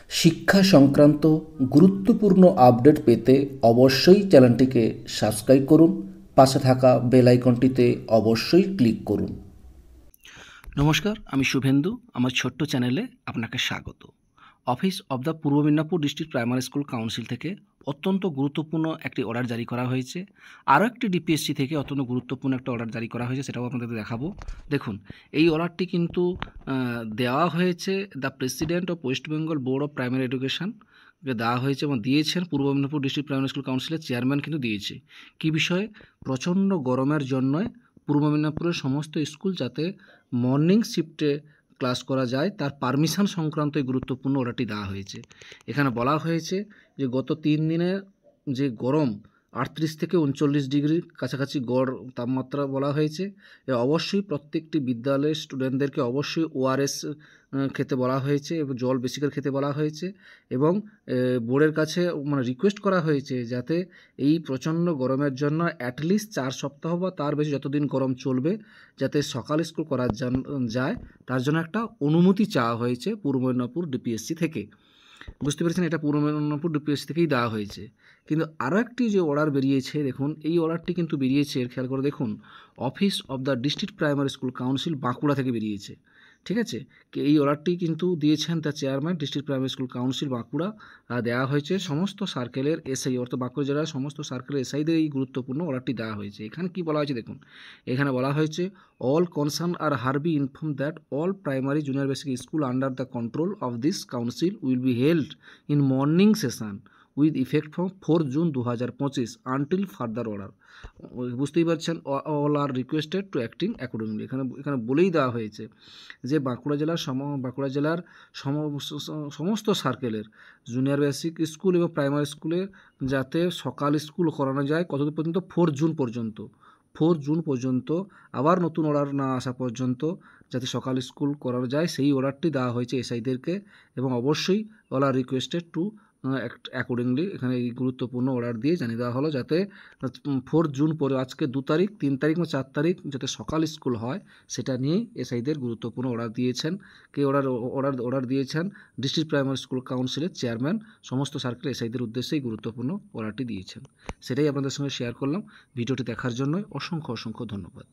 শিক্ষা সংক্রান্ত গুরুত্বপূর্ণ আপডেট পেতে অবশ্যই চ্যানেলটিকে সাবস্ক্রাইব করুন, পাশে থাকা বেল আইকনটিতে অবশ্যই ক্লিক করুন। নমস্কার, আমি শুভেন্দু। আমার ছোট্ট চ্যানেলে আপনাকে স্বাগত। Office of the Purba Medinipur district primary school council থেকে অত্যন্ত গুরুত্বপূর্ণ একটি অর্ডার জারি করা হয়েছে। আরও একটি ডিপিএসসি থেকে অত্যন্ত গুরুত্বপূর্ণ একটা অর্ডার জারি করা হয়েছে, সেটাও আপনাদের দেখাবো। দেখুন, এই অর্ডারটি কিন্তু দেওয়া হয়েছে the president of West Bengal board of primary education দেওয়া হয়েছে এবং দিয়েছেন পূর্ব মেদিনীপুর ডিস্ট্রিক্ট প্রাইমারি স্কুল কাউন্সিলের চেয়ারম্যান কিন্তু দিয়েছে। কী বিষয়ে? প্রচণ্ড গরমের জন্য পূর্ব মেদিনীপুরের সমস্ত স্কুল যাতে মর্নিং শিফটে ক্লাস করা যায় তার পারমিশন সংক্রান্ত এই গুরুত্বপূর্ণ অর্ডারটি দেওয়া হয়েছে। এখানে বলা হয়েছে যে গত 3 দিনে যে গরম 38 থেকে 39 ডিগ্রির কাছাকাছি গড় তাপমাত্রা বলা হয়েছে। অবশ্যই প্রত্যেকটি বিদ্যালয়ের স্টুডেন্টদেরকে অবশ্যই ওআরএস খেতে বলা হয়েছে এবং জল বেশি করে খেতে বলা হয়েছে এবং বোর্ডের কাছে মানে রিকোয়েস্ট করা হয়েছে যাতে এই প্রচণ্ড গরমের জন্য অ্যাটলিস্ট 4 সপ্তাহ বা তার বেশি যতদিন গরম চলবে যাতে সকাল স্কুল করা যায় তার জন্য একটা অনুমতি চাওয়া হয়েছে পূর্ব মেদিনীপুর ডিপিএসসি থেকে। বুঝতে পেরেছেন, এটা পূর্ব মেদিনীপুর ডিপিএসসি থেকেই দেওয়া হয়েছে। কিন্তু আরও একটি যে অর্ডার বেরিয়েছে, দেখুন এই অর্ডারটি কিন্তু বেরিয়েছে, খেয়াল করে দেখুন, office of the district primary school council Bankura থেকে বেরিয়েছে। ঠিক আছে, এই অর্ডারটি কিন্তু দিয়েছেন তার chairman district primary school council Bankura. দেওয়া হয়েছে সমস্ত সার্কেলের এসআই, অর্থাৎ বাঁকুড়া জেলার সমস্ত সার্কেলের এসআইদের এই গুরুত্বপূর্ণ অর্ডারটি দেওয়া হয়েছে। এখানে কি বলা হয়েছে দেখুন, এখানে বলা হয়েছে all concerned are hereby informed that all primary junior basic school under the control of this council will be held in morning session with effect from 4 June 2025 until further order। বুঝতেই পারছেন, all are requested to acting accordingly. এখানে বলেই দেওয়া হয়েছে যে বাঁকুড়া জেলার সমস্ত সার্কেলের জুনিয়র বেসিক স্কুল এবং প্রাইমারি স্কুলে যাতে সকাল স্কুল করানো যায় কতদিন পর্যন্ত? 4 জুন পর্যন্ত আবার নতুন অর্ডার না আসা পর্যন্ত যাতে সকাল স্কুল করানো যায় সেই অর্ডারটি দেওয়া হয়েছে এসআইদেরকে এবং অবশ্যই all are requested to accordingly এখানে এই গুরুত্বপূর্ণ অর্ডার দিয়ে জানিয়ে দেওয়া হলো যাতে 4 জুন পরে, আজকে 2 তারিখ, 3 তারিখ বা 4 তারিখ যাতে সকাল স্কুল হয় সেটা নিয়েই এসআইদের গুরুত্বপূর্ণ অর্ডার দিয়েছেন। অর্ডার দিয়েছেন ডিস্ট্রিক্ট প্রাইমারি স্কুল কাউন্সিলের চেয়ারম্যান। সমস্ত সার্কেল এসআইদের উদ্দেশ্যেই গুরুত্বপূর্ণ অর্ডারটি দিয়েছেন। সেটাই আপনাদের সঙ্গে শেয়ার করলাম। ভিডিওটি দেখার জন্য অসংখ্য ধন্যবাদ।